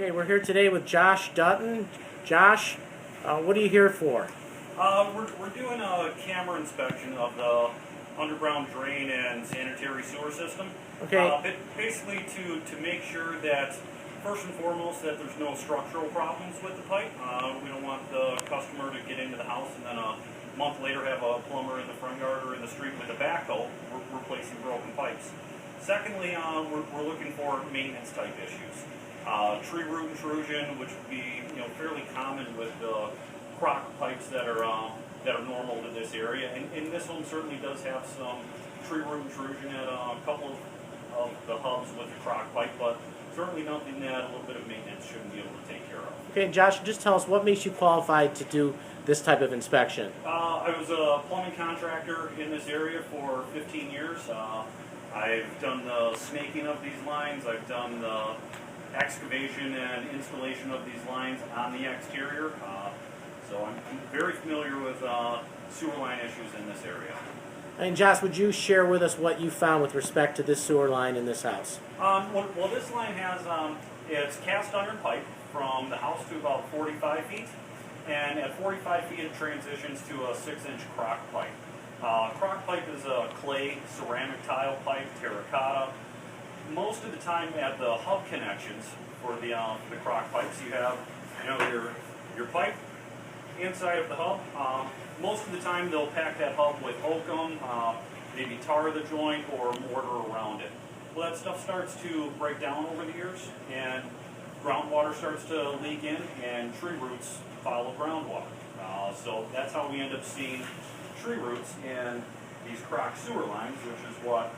Okay, we're here today with Josh Dutton. Josh, what are you here for? We're doing a camera inspection of the underground drain and sanitary sewer system. Okay. Basically to make sure that, first and foremost, that there's no structural problems with the pipe. We don't want the customer to get into the house and then a month later have a plumber in the front yard or in the street with a backhoe replacing broken pipes. Secondly, we're looking for maintenance type issues. Tree root intrusion, which would be fairly common with the crock pipes that are normal to this area, and this one certainly does have some tree root intrusion at a couple of the hubs with the crock pipe, but certainly nothing that a little bit of maintenance shouldn't be able to take care of. Okay, Josh, just tell us what makes you qualified to do this type of inspection. I was a plumbing contractor in this area for 15 years. I've done the snaking of these lines. I've done the excavation and installation of these lines on the exterior. So I'm very familiar with sewer line issues in this area. And Josh, would you share with us what you found with respect to this sewer line in this house? Well, this line has it's cast iron pipe from the house to about 45 feet, and at 45 feet it transitions to a 6-inch crock pipe. Crock pipe is a clay ceramic tile pipe, terracotta. Most of the time at the hub connections for the crock pipes, you have your pipe inside of the hub. Most of the time they'll pack that hub with oakum, maybe tar the joint or mortar around it. Well, that stuff starts to break down over the years, and groundwater starts to leak in, and tree roots follow groundwater. So that's how we end up seeing tree roots in these crock sewer lines, which is what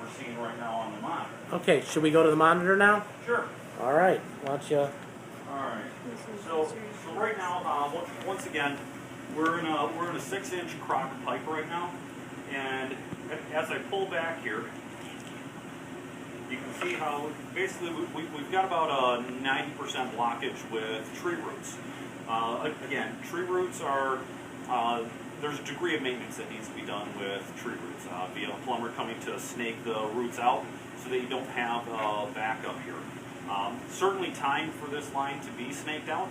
we're seeing right now on the monitor. Okay, should we go to the monitor now? Sure. All right. Why don't you? All right. So right now, once again, we're in a 6-inch crock pipe right now, and as I pull back here, you can see how basically we've got about a 90% blockage with tree roots. Again, tree roots are there's a degree of maintenance that needs to be done with tree roots via a plumber coming to snake the roots out so that you don't have a backup here. Certainly time for this line to be snaked out.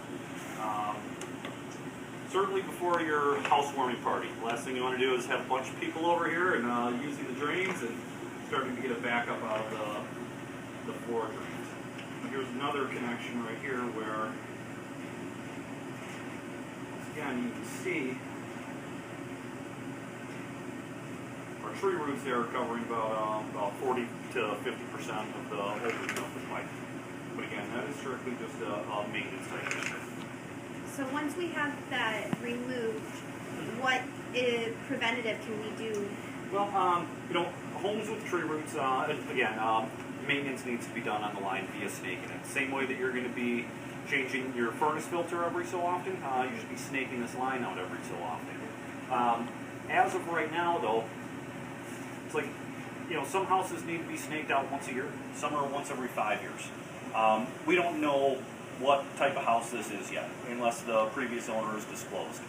Certainly before your housewarming party. Last thing you want to do is have a bunch of people over here and using the drains and starting to get a backup out of the floor drains. Here's another connection right here where, once again, you can see our tree roots there are covering about 40 to 50% of the opening of the pipe. But again, that is strictly just a maintenance type issue. So once we have that removed, what preventative can we do? Well, homes with tree roots, again, maintenance needs to be done on the line via snaking it. Same way that you're going to be changing your furnace filter every so often, you should be snaking this line out every so often. As of right now, though, it's like, some houses need to be snaked out once a year, some are once every 5 years. We don't know what type of house this is yet, unless the previous owner is disclosed.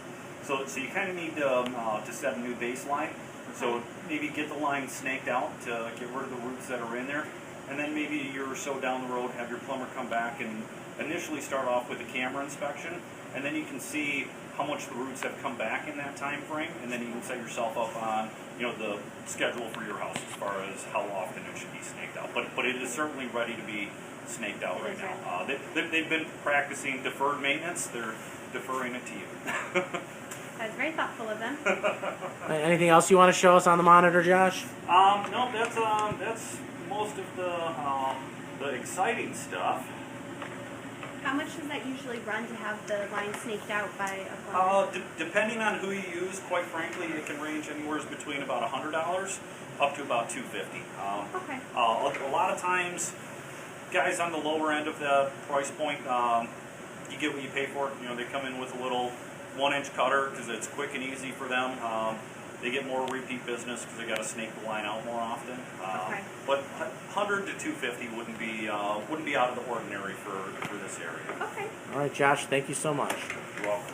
So you kind of need to set a new baseline. So maybe get the line snaked out to get rid of the roots that are in there, and then maybe a year or so down the road have your plumber come back and initially start off with a camera inspection, and then you can see how much the roots have come back in that time frame, and then you can set yourself up on the schedule for your house as far as how often it should be snaked out. But it is certainly ready to be snaked out right now. They've been practicing deferred maintenance. They're deferring it to you. That was very thoughtful of them. Anything else you want to show us on the monitor, Josh? No, that's most of the exciting stuff. How much does that usually run to have the line snaked out by a plumber? Depending on who you use, quite frankly, it can range anywhere between about $100 up to about $250. Okay. A lot of times, guys on the lower end of the price point, you get what you pay for. They come in with a little 1-inch cutter because it's quick and easy for them. They get more repeat business because they got to snake the line out more often. Okay. But 100 to 250 wouldn't be out of the ordinary for this area. Okay. All right, Josh, thank you so much. You're welcome.